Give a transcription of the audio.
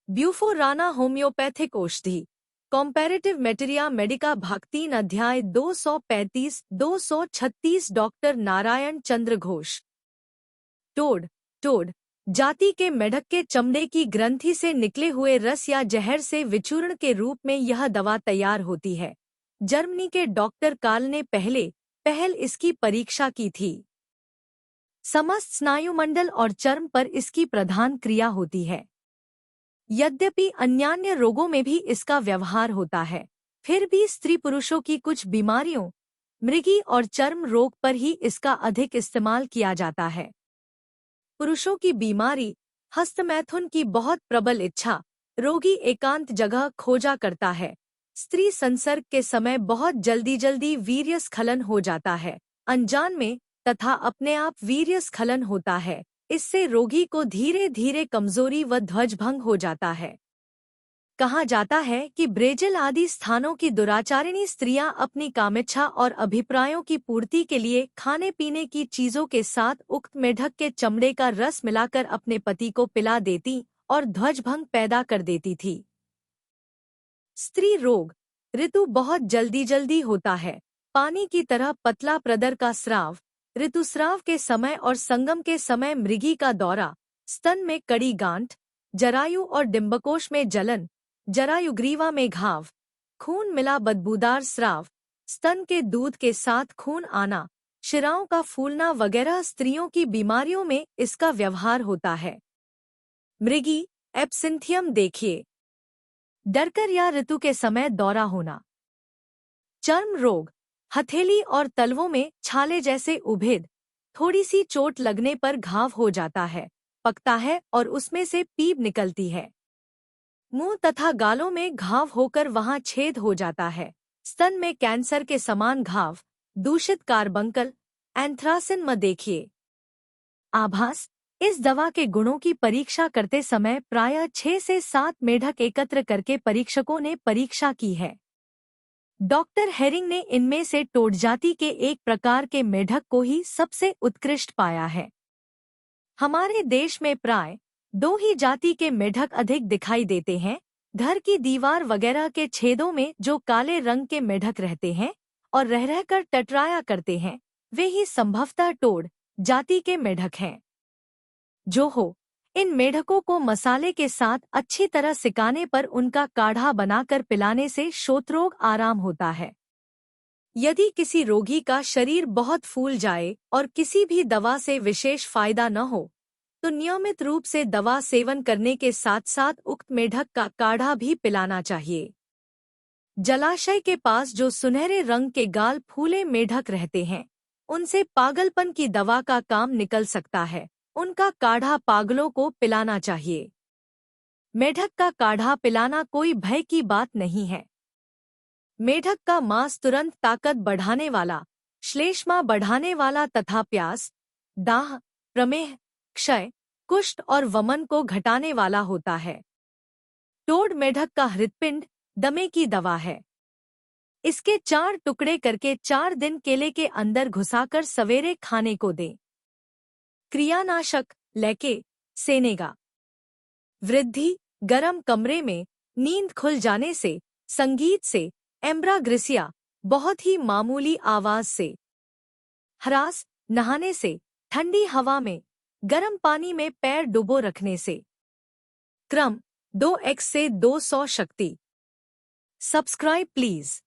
ब्यूफोराना homeopathic औषधि कॉम्पैरेटिव मेटेरिया Medica भाग 3 अध्याय 235-236 डॉक्टर नारायण चंद्र घोष। टोड टोड जाति के मेढक के चमड़े की ग्रंथि से निकले हुए रस या जहर से विचूर्ण के रूप में यह दवा तैयार होती है। जर्मनी के डॉक्टर कार्ल ने पहल इसकी परीक्षा की थी। समस्त स्नायुमंडल और चर्म पर इसकी प्रधान क्रिया होती है। यद्यपि अन्यान्य रोगों में भी इसका व्यवहार होता है, फिर भी स्त्री पुरुषों की कुछ बीमारियों, मृगी और चर्म रोग पर ही इसका अधिक इस्तेमाल किया जाता है। पुरुषों की बीमारी, हस्तमैथुन की बहुत प्रबल इच्छा, रोगी एकांत जगह खोजा करता है। स्त्री संसर्ग के समय बहुत जल्दी वीर्यस्खलन हो जाता है, अनजान में तथा अपने आप वीर्यस्खलन होता है। इससे रोगी को धीरे धीरे कमजोरी व ध्वजभंग हो जाता है। कहा जाता है कि ब्रेजिल आदि स्थानों की दुराचारिणी स्त्रियां अपनी कामेच्छा और अभिप्रायों की पूर्ति के लिए खाने पीने की चीजों के साथ उक्त मेढक के चमड़े का रस मिलाकर अपने पति को पिला देती और ध्वजभंग पैदा कर देती थी। स्त्री रोग ऋतु बहुत जल्दी होता है। पानी की तरह पतला प्रदर का स्राव, ऋतुस्राव के समय और संगम के समय मृगी का दौरा, स्तन में कड़ी गांठ, जरायु और डिंबकोश में जलन, जरायुग्रीवा में घाव, खून मिला बदबूदार स्राव, स्तन के दूध के साथ खून आना, शिराओं का फूलना वगैरह स्त्रियों की बीमारियों में इसका व्यवहार होता है। मृगी एब्सिंथियम देखिए। डरकर या ऋतु के समय दौरा होना। चर्म रोग हथेली और तलवों में छाले जैसे उभेद, थोड़ी सी चोट लगने पर घाव हो जाता है, पकता है और उसमें से पीप निकलती है। मुंह तथा गालों में घाव होकर वहां छेद हो जाता है। स्तन में कैंसर के समान घाव, दूषित कार्बंकल, एंथ्रासिन में देखिए। आभास इस दवा के गुणों की परीक्षा करते समय प्रायः 6 से 7 मेढक एकत्र करके परीक्षकों ने परीक्षा की है। डॉक्टर हेरिंग ने इनमें से टोड जाति के एक प्रकार के मेढक को ही सबसे उत्कृष्ट पाया है। हमारे देश में प्राय 2 ही जाति के मेढक अधिक दिखाई देते हैं। घर की दीवार वगैरह के छेदों में जो काले रंग के मेढक रहते हैं और रहकर टटराया करते हैं, वे ही संभवतः टोड जाति के मेढक हैं। जो हो, इन मेढकों को मसाले के साथ अच्छी तरह सिकाने पर उनका काढ़ा बनाकर पिलाने से शोथरोग आराम होता है। यदि किसी रोगी का शरीर बहुत फूल जाए और किसी भी दवा से विशेष फायदा न हो, तो नियमित रूप से दवा सेवन करने के साथ साथ उक्त मेढक का काढ़ा भी पिलाना चाहिए। जलाशय के पास जो सुनहरे रंग के गाल फूले मेढक रहते हैं, उनसे पागलपन की दवा का काम निकल सकता है। उनका काढ़ा पागलों को पिलाना चाहिए। मेढक का काढ़ा पिलाना कोई भय की बात नहीं है। मेढक का मांस तुरंत ताकत बढ़ाने वाला, श्लेष्मा बढ़ाने वाला तथा प्यास, दाह, प्रमेह, क्षय, कुष्ठ और वमन को घटाने वाला होता है। टोड मेढक का हृदपिंड दमे की दवा है। इसके 4 टुकड़े करके 4 दिन केले के अंदर घुसाकर सवेरे खाने को दें। क्रियानाशक लैके सेनेगा। वृद्धि गरम कमरे में नींद खुल जाने से, संगीत से, एम्ब्राग्रिसिया बहुत ही मामूली आवाज से, हरास नहाने से, ठंडी हवा में, गर्म पानी में पैर डुबो रखने से। क्रम 2x से 200 शक्ति। Subscribe please.